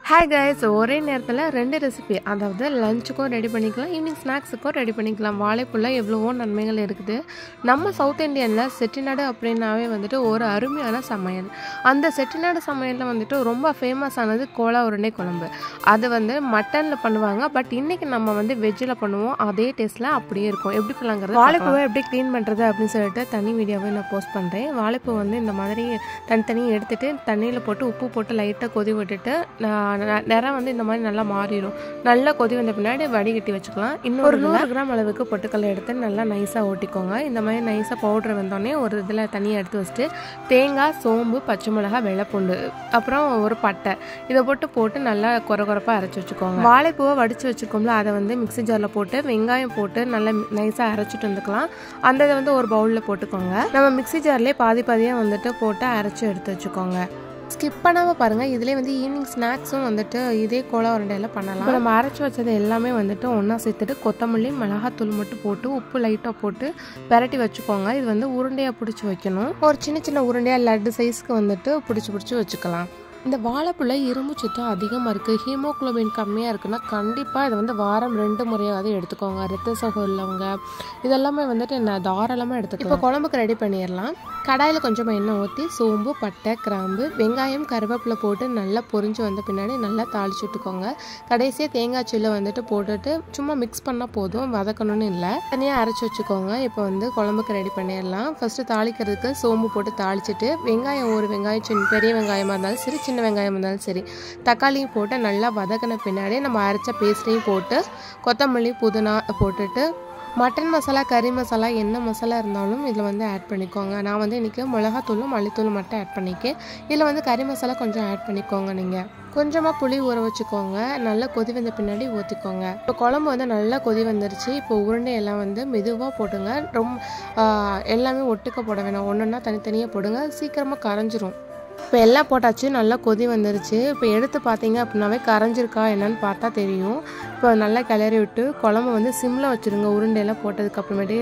Hi guys, ஒரே நேரத்தில் 2 recipe, அதாவது லஞ்சுக்கும் ரெடி பண்ணிக்கலாம், ஈவினிங் ஸ்நாக்ஸுக்கும் ரெடி பண்ணிக்கலாம். வாழைப்பூவில் எவ்வளவோ நன்மைகள் இருக்குது. நம்ம சவுத் இந்தியனில் செட்டிநாடு அப்படின்னாவே வந்துட்டு ஒரு அருமையான சமையல். அந்த செட்டிநாடு சமையலில் வந்துட்டு ரொம்ப ஃபேமஸானது கோலா உருண்டை குழம்பு. அது வந்து மட்டனில் பண்ணுவாங்க. பட் இன்றைக்கி நம்ம வந்து வெஜ்ஜில் பண்ணுவோம். அதே டேஸ்ட்டில் அப்படியே இருக்கும். எப்படி பண்ணலாங்கிறது, வாழைப்பூவை எப்படி க்ளீன் பண்ணுறது அப்படின்னு சொல்லிட்டு தனி வீடியோவை நான் போஸ்ட் பண்ணுறேன். வாழைப்பூ வந்து இந்த மாதிரி தனித்தனியாக எடுத்துகிட்டு தண்ணியில் போட்டு உப்பு போட்டு லைட்டாக கொதி விட்டுட்டு நிறம் வந்து இந்த மாதிரி நல்லா மாறிடும். நல்லா கொதி வந்த பின்னாடி வடிகட்டி வச்சுக்கலாம். இன்னொரு 100 கிராம் அளவுக்கு பொட்டுக்கல்லை எடுத்து நல்லா நைஸாக ஓட்டிக்கோங்க. இந்த மாதிரி நைஸாக பவுடர் வந்தோடனே ஒரு இதில் தனியாக எடுத்து வச்சுட்டு தேங்காய், சோம்பு, பச்சை மிளகாய், வெள்ளைப்பூண்டு, அப்புறம் ஒரு பட்டை இதை போட்டு நல்லா கொரப்பாக அரைச்சி வச்சுக்கோங்க. வாழைப்பூவை வடித்து வச்சுக்கோம்ல, அதை வந்து மிக்ஸி ஜாரில் போட்டு வெங்காயம் போட்டு நல்லா நைஸாக அரைச்சிட்டு வந்துக்கலாம். அந்த இதை வந்து ஒரு பவுலில் போட்டுக்கோங்க. நம்ம மிக்ஸி ஜார்லேயே பாதியாக வந்துட்டு போட்டு அரைச்சி எடுத்து வச்சுக்கோங்க. ஸ்கிப் பண்ணாமல் பாருங்கள். இதிலே வந்து ஈவினிங் ஸ்நாக்ஸும் வந்துட்டு இதே கோலா உருண்டையில் பண்ணலாம். நம்ம அரைச்சி வச்சது எல்லாமே வந்துட்டு ஒன்றா சேர்த்துட்டு கொத்தமல்லி, மிளகாத்தூள் மட்டும் போட்டு உப்பு லைட்டாக போட்டு பெரட்டி வச்சுக்கோங்க. இது வந்து உருண்டையாக பிடிச்சி வைக்கணும். ஒரு சின்ன உருண்டையாக லட்டு சைஸ்க்கு வந்துட்டு பிடிச்சி வச்சுக்கலாம். இந்த வாழைப்பூல இரும்பு சத்து அதிகமாக இருக்குது, ஹீமோக்ளோபின் கம்மியாக இருக்குன்னா கண்டிப்பாக இதை வந்து வாரம் 2 முறையாவது எடுத்துக்கோங்க. ரத்த சோகை உள்ளவங்க இதெல்லாமே வந்துட்டு நான் தாராளமாக எடுத்துக்கலாம். இப்போ குழம்புக்கு ரெடி பண்ணிடலாம். கடாயில் கொஞ்சமாக எண்ணெய் ஊற்றி சோம்பு, பட்டை, கிராம்பு, வெங்காயம், கருவேப்பிலை போட்டு நல்லா பொரிஞ்சு வந்த பின்னாடி நல்லா தாளிச்சு விட்டுக்கோங்க. கடைசியாக தேங்காய் சில்லை வந்துட்டு போட்டுட்டு சும்மா மிக்ஸ் பண்ணால் போதும், வதக்கணும்னு இல்லை. தனியாக அரைச்சி வச்சுக்கோங்க. இப்போ வந்து குழம்புக்கு ரெடி பண்ணிடலாம். ஃபஸ்ட்டு தாளிக்கிறதுக்கு சோம்பு போட்டு தாளிச்சிட்டு வெங்காயம், ஒரு வெங்காயம் பெரிய வெங்காயமாக இருந்தாலும் சரி, சின்ன வெங்காயம் இருந்தாலும் சரி, தக்காளியும் போட்டு நல்லா வதக்கின பின்னாடி நம்ம அரைச்ச பேஸ்ட்டையும் போட்டு கொத்தமல்லி, புதினா போட்டுட்டு மட்டன் மசாலா, கறி மசாலா, என்ன மசாலா இருந்தாலும் இதில் வந்து ஆட் பண்ணிக்கோங்க. நான் வந்து இன்றைக்கி மிளகாத்தூளும் மல்லித்தூளும் மட்டும் ஆட் பண்ணிக்கேன். இதில் வந்து கறி மசாலா கொஞ்சம் ஆட் பண்ணிக்கோங்க. நீங்கள் கொஞ்சமாக புளி ஊற வச்சுக்கோங்க. நல்லா கொதி வந்த பின்னாடி ஊற்றிக்கோங்க. இப்போ குழம்பு வந்து நல்லா கொதி வந்துருச்சு. இப்போ உருண்டையெல்லாம் வந்து மெதுவாக போட்டுங்க. எல்லாமே ஒட்டுக்க போட வேணாம், ஒன்றுன்னா தனித்தனியாக போடுங்க, சீக்கிரமாக கரைஞ்சிரும். இப்போ எல்லாம் போட்டாச்சு, நல்லா கொதி வந்துருச்சு. இப்போ எடுத்து பார்த்தீங்க அப்படின்னாவே கரைஞ்சிருக்கா என்னன்னு பார்த்தா தெரியும். இப்போ நல்லா கிளறி விட்டு குழம்பு வந்து சிம்மில் வச்சுருங்க. உருண்டையெல்லாம் போட்டதுக்கப்புறமேட்டு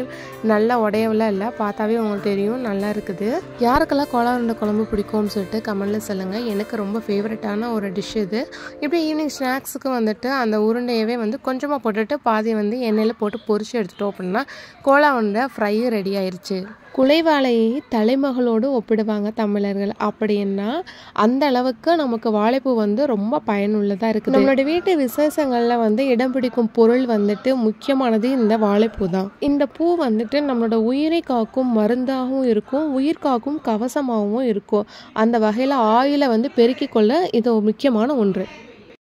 நல்லா உடையவெல்லாம் இல்லை, பார்த்தாவே உங்களுக்கு தெரியும் நல்லா இருக்குது. யாருக்கெல்லாம் கோலா உருண்டை குழம்பு பிடிக்கும்னு சொல்லிட்டு கமெண்ட்டில் சொல்லுங்கள். எனக்கு ரொம்ப ஃபேவரட்டான ஒரு டிஷ் இது. இப்படி ஈவினிங் ஸ்நாக்ஸுக்கு வந்துட்டு அந்த உருண்டையவே வந்து கொஞ்சமாக போட்டுட்டு பாதி வந்து எண்ணெயில் போட்டு பொரிச்சு எடுத்துட்டோம் அப்படின்னா கோலா உருண்டை ஃப்ரையும் ரெடி ஆயிடுச்சு. குலைவாழையை தலைமகளோடு ஒப்பிடுவாங்க தமிழர்கள். அப்படின்னா அந்த அளவுக்கு நமக்கு வாழைப்பூ வந்து ரொம்ப பயனுள்ளதாக இருக்குது. நம்மளோட வீட்டு விசேஷங்களில் வந்து இடம் பிடிக்கும் பொருள் வந்துட்டு முக்கியமானது இந்த வாழைப்பூ தான். இந்த பூ வந்துட்டு நம்மளோட உயிரை காக்கும் மருந்தாகவும் இருக்கும், உயிர் காக்கும் கவசமாகவும் இருக்கும். அந்த வகையில் ஆயிலை வந்து பெருக்கிக் கொள்ள இது முக்கியமான ஒன்று.